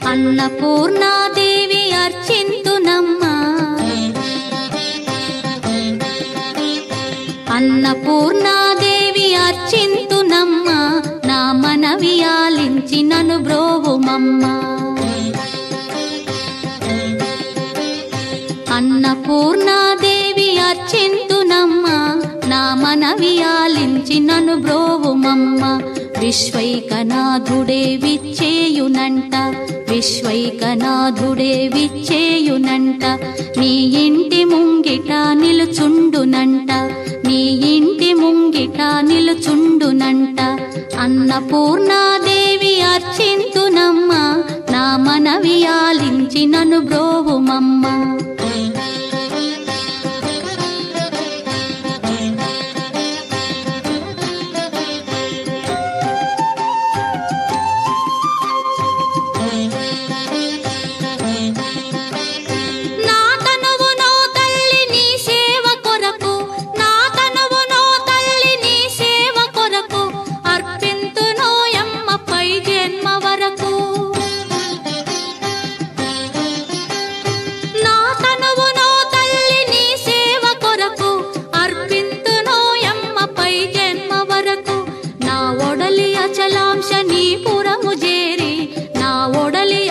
అన్నపూర్ణాదేవి అర్చింతునమ్మా, అన్నపూర్ణాదేవి అర్చింతునమ్మా, నా మనవి ఆలించి నన్ను బ్రోవుమమ్మా. అన్నపూర్ణాదేవి అర్చింతునమ్మా, నా మనవి ఆలించి నన్ను బ్రోవుమమ్మా. విశ్వైకనాథుడే విచ్చేయునంట, విశ్వైకనాథుడే విచ్చేయునంట, నీ ఇంటి ముంగిట నిలుచుండునంట, నీ ఇంటి ముంగిట నిలుచుండునంట. అన్నపూర్ణాదేవి అర్చింతునమ్మా, నా మనవి ఆలించి నన్ను బ్రోవుమమ్మా.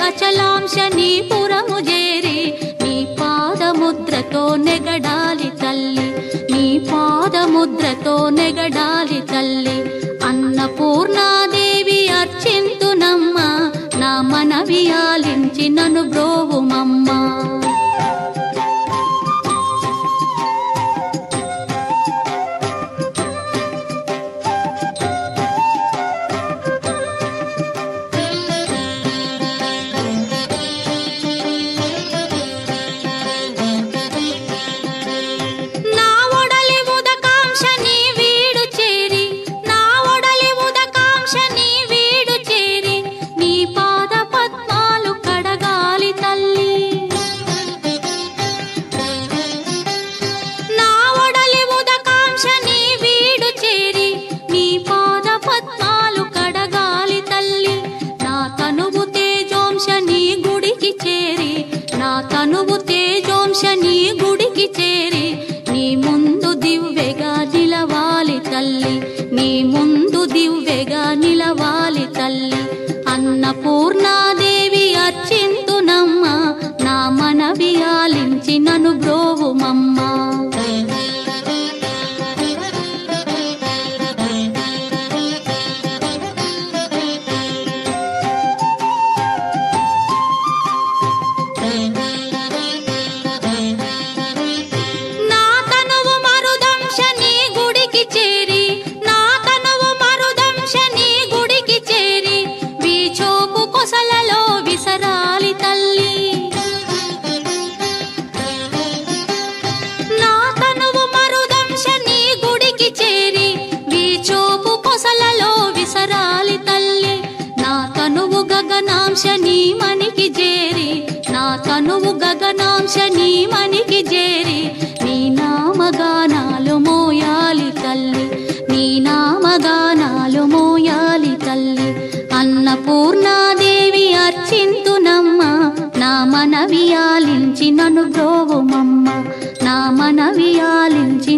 అచలాంశనీపురము చేరి నీ పాదముద్రతో నెగడాలి తల్లి, నీ పాదముద్రతో నెగడాలి తల్లి. అన్నపూర్ణాదేవి అర్చింతునమ్మా, నా మనవి ఆలించి నన్ను బ్రోవుమమ్మా. తనువు తేజోంశని గుడికి చేరి నీ ముందు దివ్వెగా నిలవాలి తల్లి, నీ ముందు దివ్వెగా నిలవాలి తల్లి. అన్నపూర్ణాదేవి అర్చింతునమ్మా, నా మనవి ఆలించి నన్ను బ్రోవుమమ్మా. గగనాంశని మనికి చేరి, నా తనువు గగనాంశని మనికి చేరి నీ నామగానాలు మోయాలి తల్లి, నీ నామగానాలు మోయాలి తల్లి. అన్నపూర్ణాదేవి అర్చింతునమ్మా, నా మనవి ఆలించి నన్ను బ్రోవుమమ్మా, నా మనవి ఆలించి